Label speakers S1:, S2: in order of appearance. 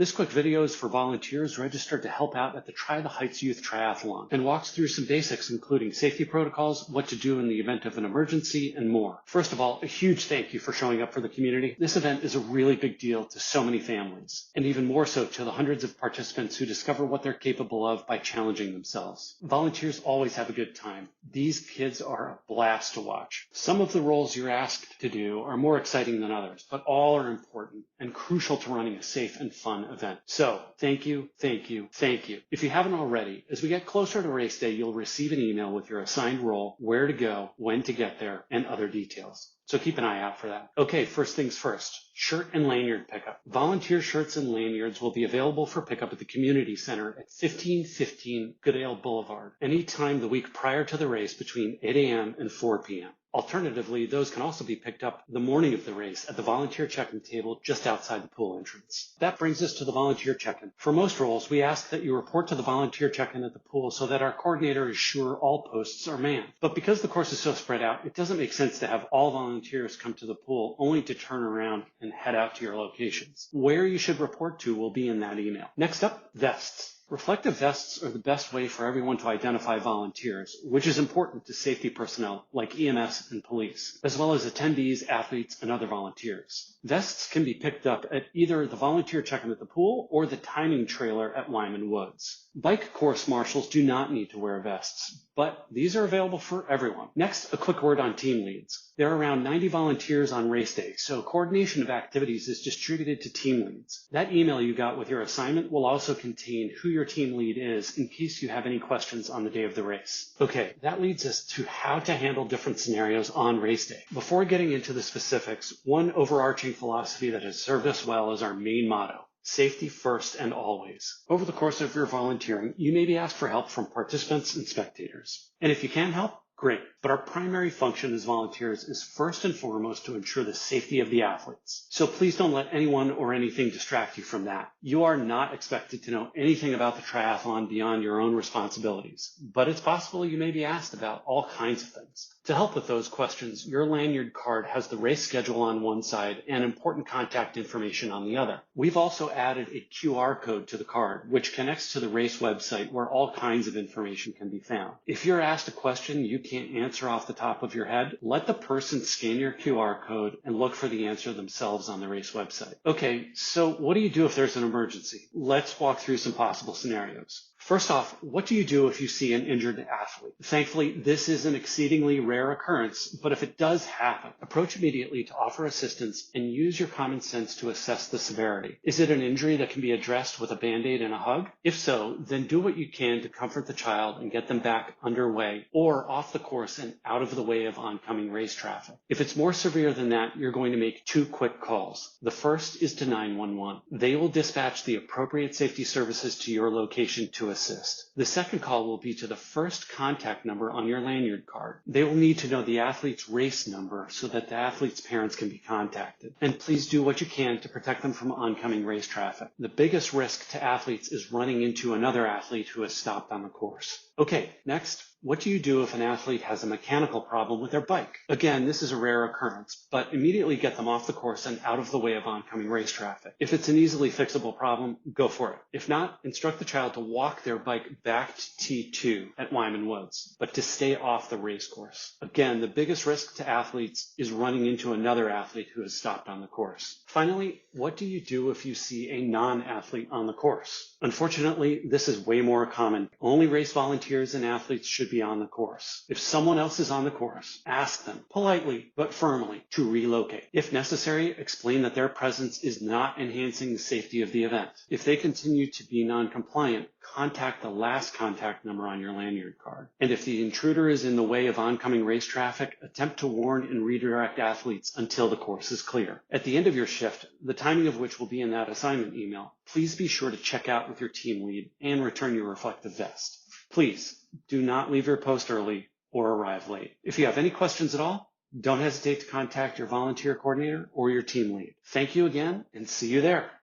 S1: This quick video is for volunteers registered to help out at the Try the Heights Youth Triathlon and walks through some basics including safety protocols, what to do in the event of an emergency, and more. First of all, a huge thank you for showing up for the community. This event is a really big deal to so many families, and even more so to the hundreds of participants who discover what they're capable of by challenging themselves. Volunteers always have a good time. These kids are a blast to watch. Some of the roles you're asked to do are more exciting than others, but all are important and crucial to running a safe and fun event. So thank you, thank you, thank you. If you haven't already, as we get closer to race day, you'll receive an email with your assigned role, where to go, when to get there, and other details. So keep an eye out for that. Okay, first things first. Shirt and lanyard pickup. Volunteer shirts and lanyards will be available for pickup at the Community Center at 1515 Goodale Boulevard anytime the week prior to the race between 8 a.m. and 4 p.m. Alternatively, those can also be picked up the morning of the race at the volunteer check-in table just outside the pool entrance. That brings us to the volunteer check-in. For most roles, we ask that you report to the volunteer check-in at the pool so that our coordinator is sure all posts are manned. But because the course is so spread out, it doesn't make sense to have all volunteers come to the pool only to turn around and head out to your locations. Where you should report to will be in that email. Next up, vests. Reflective vests are the best way for everyone to identify volunteers, which is important to safety personnel like EMS and police, as well as attendees, athletes, and other volunteers. Vests can be picked up at either the volunteer check-in at the pool or the timing trailer at Wyman Woods. Bike course marshals do not need to wear vests, but these are available for everyone. Next, a quick word on team leads. There are around 90 volunteers on race day, so coordination of activities is distributed to team leads. That email you got with your assignment will also contain who your team lead is in case you have any questions on the day of the race. Okay, that leads us to how to handle different scenarios on race day. Before getting into the specifics, one overarching philosophy that has served us well is our main motto: safety first and always. Over the course of your volunteering, you may be asked for help from participants and spectators. And if you can help, great. But our primary function as volunteers is first and foremost to ensure the safety of the athletes. So please don't let anyone or anything distract you from that. You are not expected to know anything about the triathlon beyond your own responsibilities, but it's possible you may be asked about all kinds of things. To help with those questions, your lanyard card has the race schedule on one side and important contact information on the other. We've also added a QR code to the card, which connects to the race website where all kinds of information can be found. If you're asked a question you can't answer off the top of your head, let the person scan your QR code and look for the answer themselves on the race website. Okay, so what do you do if there's an emergency? Let's walk through some possible scenarios. First off, what do you do if you see an injured athlete? Thankfully, this is an exceedingly rare occurrence, but if it does happen, approach immediately to offer assistance and use your common sense to assess the severity. Is it an injury that can be addressed with a Band-Aid and a hug? If so, then do what you can to comfort the child and get them back underway or off the course and out of the way of oncoming race traffic. If it's more severe than that, you're going to make two quick calls. The first is to 911. They will dispatch the appropriate safety services to your location to assist. The second call will be to the first contact number on your lanyard card. They will need to know the athlete's race number so that the athlete's parents can be contacted. And please do what you can to protect them from oncoming race traffic. The biggest risk to athletes is running into another athlete who has stopped on the course. Okay, next. What do you do if an athlete has a mechanical problem with their bike? Again, this is a rare occurrence, but immediately get them off the course and out of the way of oncoming race traffic. If it's an easily fixable problem, go for it. If not, instruct the child to walk their bike back to T2 at Wyman Woods, but to stay off the race course. Again, the biggest risk to athletes is running into another athlete who has stopped on the course. Finally, what do you do if you see a non-athlete on the course? Unfortunately, this is way more common. Only race volunteers and athletes should be on the course. If someone else is on the course, ask them politely but firmly to relocate. If necessary, explain that their presence is not enhancing the safety of the event. If they continue to be non-compliant, contact the last contact number on your lanyard card. And if the intruder is in the way of oncoming race traffic, attempt to warn and redirect athletes until the course is clear. At the end of your shift, the timing of which will be in that assignment email, please be sure to check out with your team lead and return your reflective vest. Please do not leave your post early or arrive late. If you have any questions at all, don't hesitate to contact your volunteer coordinator or your team lead. Thank you again and see you there.